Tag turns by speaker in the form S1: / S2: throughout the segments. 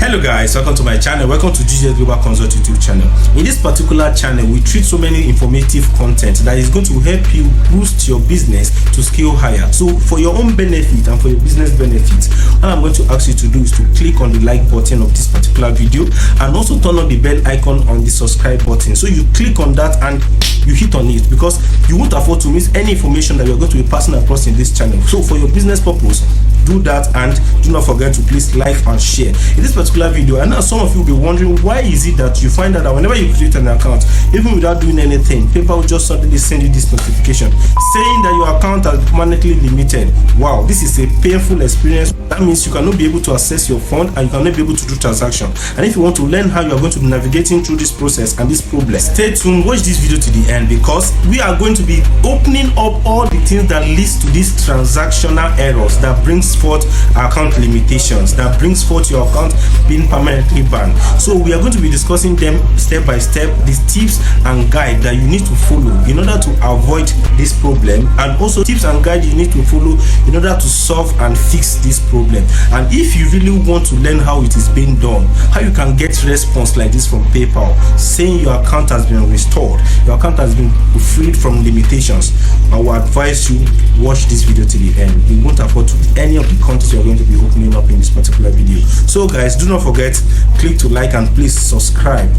S1: Hello guys, welcome to my channel. Welcome to GJ Global Consult YouTube channel. In this particular channel, we treat so many informative content that is going to help you boost your business to scale higher. So for your own benefit and for your business benefit, what I'm going to ask you to do is to click on the like button of this particular video and also turn on the bell icon on the subscribe button. So you click on that and you hit on it because you won't afford to miss any information that you're going to be passing across in this channel. So for your business purpose, do that, and do not forget to please like and share in this particular video. And now some of you will be wondering, why is it that you find out that whenever you create an account, even without doing anything, PayPal will just suddenly send you this notification saying that your account has permanently limited? Wow, this is a painful experience. That means you cannot be able to access your fund and you cannot be able to do transaction. And if you want to learn how you are going to be navigating through this process and this problem, stay tuned, watch this video to the end, because we are going to be opening up all the things that leads to these transactional errors that brings forth account limitations, that brings forth your account being permanently banned. So we are going to be discussing them step by step, these tips and guide that you need to follow in order to avoid this problem, and also tips and guide you need to follow in order to solve and fix this problem. And if you really want to learn how it is being done, how you can get response like this from PayPal saying your account has been restored, your account has been freed from limitations, I will advise you watch this video to the end. You won't afford to any of the content you're going to be opening up in this particular video. So guys, do not forget, click to like and please subscribe.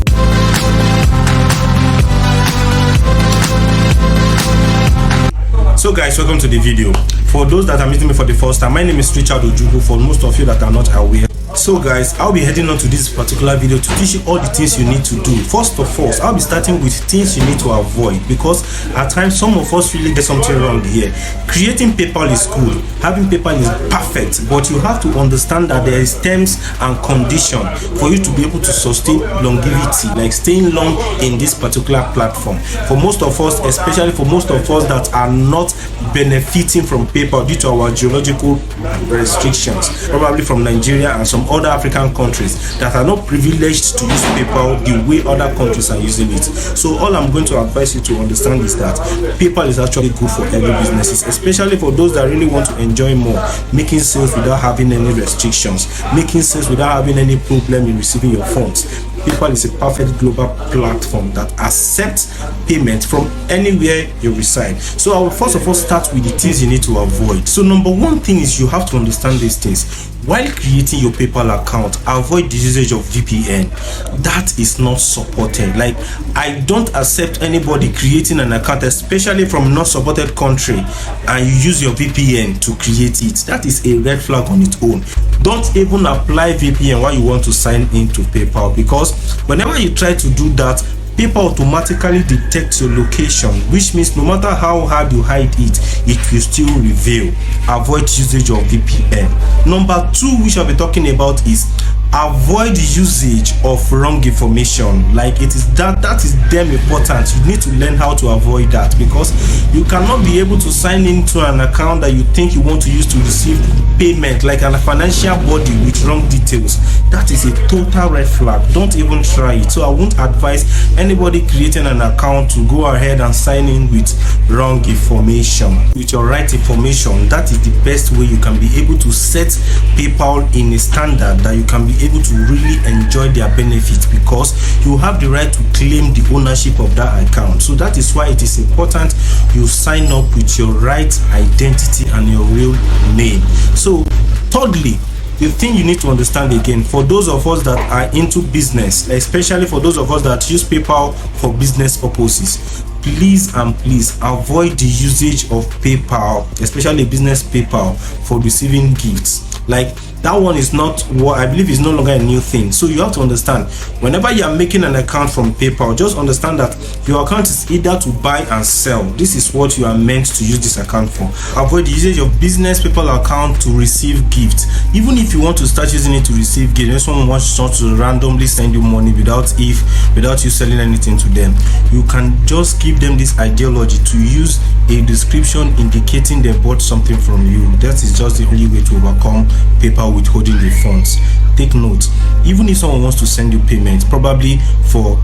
S1: So guys, welcome to the video. For those that are meeting me for the first time, my name is Richard Ojugo. For most of you that are not aware, so guys, I'll be heading on to this particular video to teach you all the things you need to do. First of all, I'll be starting with things you need to avoid, because at times some of us really get something wrong here. Creating PayPal is cool, having PayPal is perfect, but you have to understand that there is terms and conditions for you to be able to sustain longevity, like staying long in this particular platform. For most of us, especially for most of us that are not benefiting from PayPal due to our geological restrictions, probably from Nigeria and some other African countries that are not privileged to use PayPal the way other countries are using it. So all I'm going to advise you to understand is that PayPal is actually good for every businesses, especially for those that really want to enjoy more, making sales without having any restrictions, making sales without having any problem in receiving your funds. PayPal is a perfect global platform that accepts payment from anywhere you reside. So I will first of all start with the things you need to avoid. So number one thing is you have to understand these things. While creating your PayPal account, avoid the usage of VPN. That is not supported. Like, I don't accept anybody creating an account, especially from not supported country, and you use your VPN to create it. That is a red flag on its own. Don't even apply VPN while you want to sign into PayPal, because whenever you try to do that, PayPal automatically detects your location, which means no matter how hard you hide it, it will still reveal. Avoid usage of VPN. Number two, which I'll be talking about, is avoid usage of wrong information. Like, it is that is damn important. You need to learn how to avoid that, because you cannot be able to sign into an account that you think you want to use to receive payment, like a financial body, with wrong details. That is a total red flag. Don't even try it. So I won't advise anybody creating an account to go ahead and sign in with wrong information. With your right information, that is the best way you can be able to set PayPal in a standard that you can be able to really enjoy their benefits, because you have the right to claim the ownership of that account. So that is why it is important you sign up with your right identity and your real name. So thirdly, the thing you need to understand again, for those of us that are into business, especially for those of us that use PayPal for business purposes, please and please avoid the usage of PayPal, especially business PayPal, for receiving gifts. Like, that one is not what I believe is no longer a new thing. So you have to understand, whenever you are making an account from PayPal, just understand that your account is either to buy and sell. This is what you are meant to use this account for. Avoid the usage of business PayPal account to receive gifts. Even if you want to start using it to receive gifts, when someone wants to randomly send you money without you selling anything to them, you can just give them this ideology to use a description indicating they bought something from you. That is just the only way to overcome PayPal withholding the funds. Take note, even if someone wants to send you payment, probably for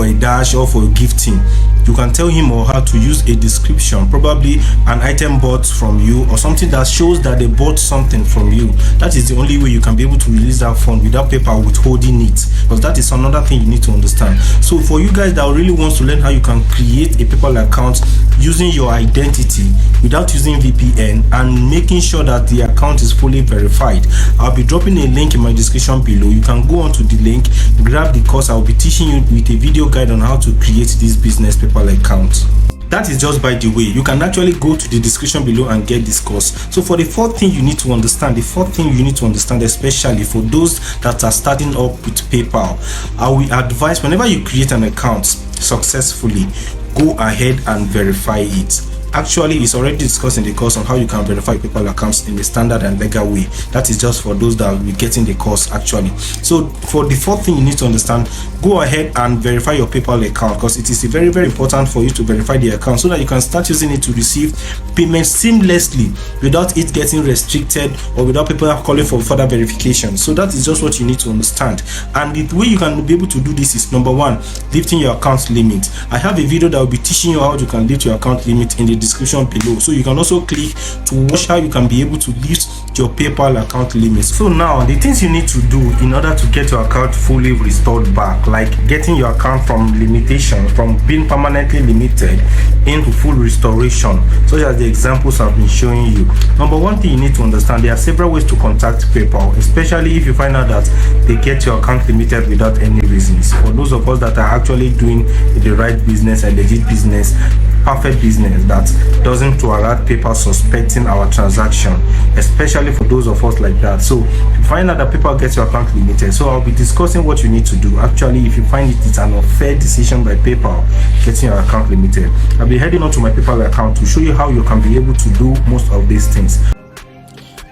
S1: a dash or for gifting, you can tell him or her to use a description, probably an item bought from you or something that shows that they bought something from you. That is the only way you can be able to release that fund without PayPal withholding it, because that is another thing you need to understand. So for you guys that really wants to learn how you can create a PayPal account using your identity without using VPN and making sure that the account is fully verified, I'll be dropping a link in my description below. You can go onto the link, grab the course. I'll be teaching you with a video guide on how to create this business PayPal account. That is just by the way. You can actually go to the description below and get this course. So for the fourth thing you need to understand, especially for those that are starting up with PayPal, I will advise whenever you create an account successfully, go ahead and verify it. Actually, it's already discussed in the course on how you can verify PayPal accounts in a standard and legal way. That is just for those that will be getting the course actually. So for the fourth thing you need to understand, go ahead and verify your PayPal account, because it is very, very important for you to verify the account so that you can start using it to receive payments seamlessly without it getting restricted or without people calling for further verification. So that is just what you need to understand. And the way you can be able to do this is, number one, lifting your account limit. I have a video that will be teaching you how you can lift your account limit in the description below, so you can also click to watch how you can be able to lift your PayPal account limits. So now the things you need to do in order to get your account fully restored back, like getting your account from limitation, from being permanently limited into full restoration, such as the examples I've been showing you. Number one thing you need to understand, there are several ways to contact PayPal, especially if you find out that they get your account limited without any reasons. For those of us that are actually doing the right business, a legit business, perfect business that doesn't warrant PayPal suspecting our transaction, especially for those of us like that. So if you find out that PayPal gets your account limited, so I'll be discussing what you need to do. Actually, if you find it's an unfair decision by PayPal getting your account limited, I'll be heading on to my PayPal account to show you how you can be able to do most of these things.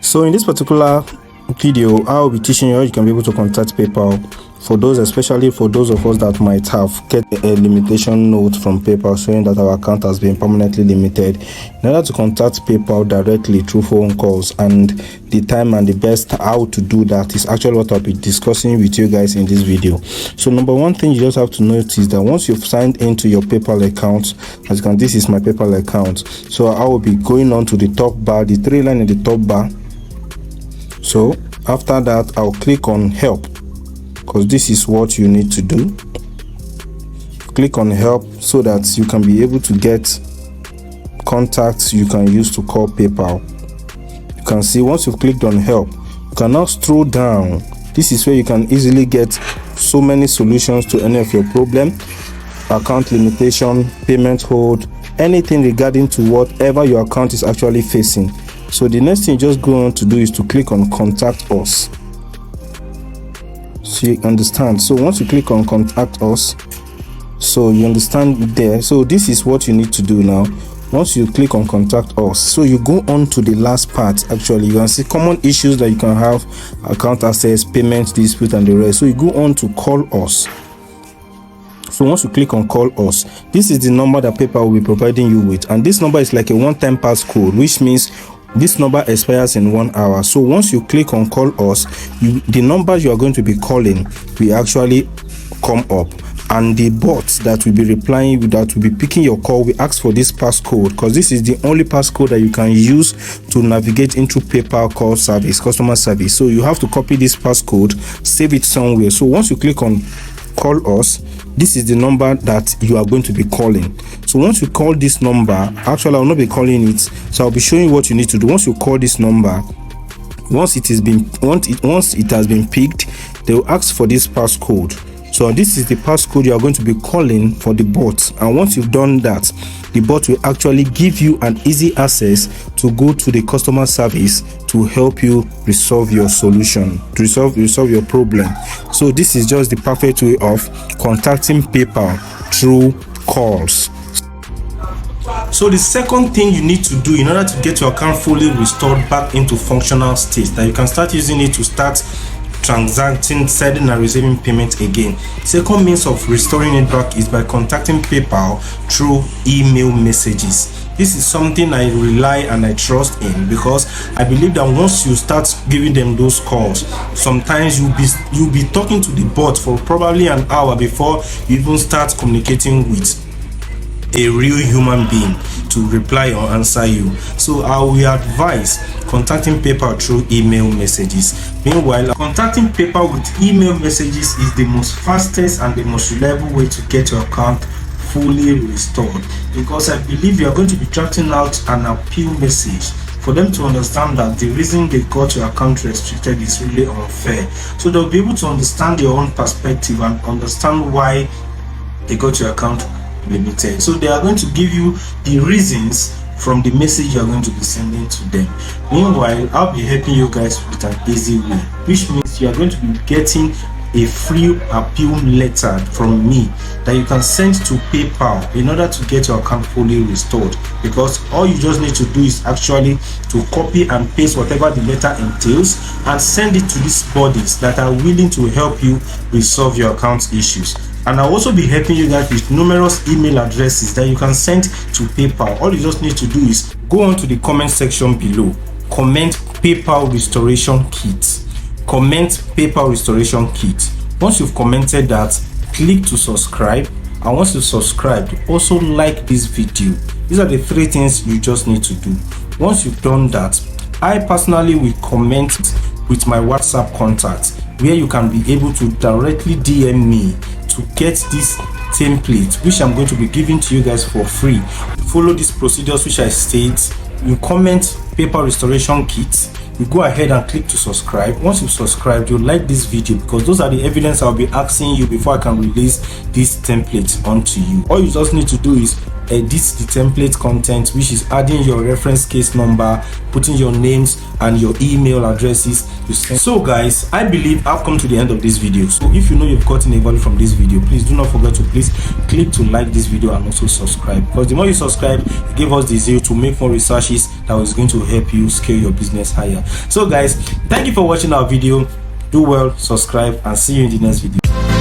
S1: So in this particular video, I'll be teaching you how you can be able to contact PayPal. For those, especially for those of us that might have get a limitation note from PayPal showing that our account has been permanently limited, in order to contact PayPal directly through phone calls, and the time and the best how to do that is actually what I'll be discussing with you guys in this video. So number one thing you just have to notice that once you've signed into your PayPal account, as you can, this is my PayPal account. So I will be going on to the top bar, the three line in the top bar. So after that, I'll click on help, because this is what you need to do. Click on help so that you can be able to get contacts you can use to call PayPal. You can see once you've clicked on help, you can now scroll down. This is where you can easily get so many solutions to any of your problem, account limitation, payment hold, anything regarding to whatever your account is actually facing. So the next thing you just go on to do is to click on contact us. So you understand. So once you click on contact us, so you understand there. So this is what you need to do now. Once you click on contact us, so you go on to the last part. Actually, you can see common issues that you can have: account access, payment dispute, and the rest. So you go on to call us. So once you click on call us, this is the number that PayPal will be providing you with, and this number is like a one-time passcode, which means this number expires in 1 hour. So once you click on call us, the number you are going to be calling will actually come up, and the bots that will be replying, that will be picking your call, will ask for this passcode, because this is the only passcode that you can use to navigate into PayPal call service, customer service. So you have to copy this passcode, save it somewhere. So once you click on call us, this is the number that you are going to be calling. So once you call this number, actually I will not be calling it, so I'll be showing you what you need to do. Once you call this number, once it has been picked, they will ask for this passcode. So this is the passcode you are going to be calling for the bot, and once you've done that, the bot will actually give you an easy access to go to the customer service to help you resolve your solution, to resolve your problem. So this is just the perfect way of contacting PayPal through calls. So the second thing you need to do in order to get your account fully restored back into functional state, that you can start using it to start transacting, sending and receiving payment again. Second means of restoring it back is by contacting PayPal through email messages. This is something I rely and I trust in, because I believe that once you start giving them those calls, sometimes you'll be talking to the bot for probably an hour before you even start communicating with a real human being to reply or answer you. So I will advise contacting PayPal through email messages. Meanwhile, contacting PayPal with email messages is the most fastest and the most reliable way to get your account fully restored, because I believe you are going to be drafting out an appeal message for them to understand that the reason they got your account restricted is really unfair. So they'll be able to understand your own perspective and understand why they got your account limited. So they are going to give you the reasons from the message you are going to be sending to them. Meanwhile, I'll be helping you guys with an easy way, which means you are going to be getting a free appeal letter from me that you can send to PayPal in order to get your account fully restored, because all you just need to do is actually to copy and paste whatever the letter entails and send it to these bodies that are willing to help you resolve your account issues. And I'll also be helping you guys with numerous email addresses that you can send to PayPal. All you just need to do is go on to the comment section below, comment PayPal restoration kit. Comment PayPal restoration kit. Once you've commented that, click to subscribe, and once you've subscribed, also like this video. These are the 3 things you just need to do. Once you've done that, I personally will comment with my WhatsApp contact, where you can be able to directly DM me to get this template, which I'm going to be giving to you guys for free. Follow these procedures which I state. You comment PayPal restoration kit, you go ahead and click to subscribe. Once you've subscribed, you'll like this video, because those are the evidence I'll be asking you before I can release this template onto you. All you just need to do is edit the template content, which is adding your reference case number, putting your names and your email addresses to send. So guys, I believe I've come to the end of this video. So if you know you've gotten a value from this video, please do not forget to please click to like this video and also subscribe, because the more you subscribe, you give us the zeal to make more researches that is going to help you scale your business higher. So guys, thank you for watching our video. Do well, subscribe, and see you in the next video.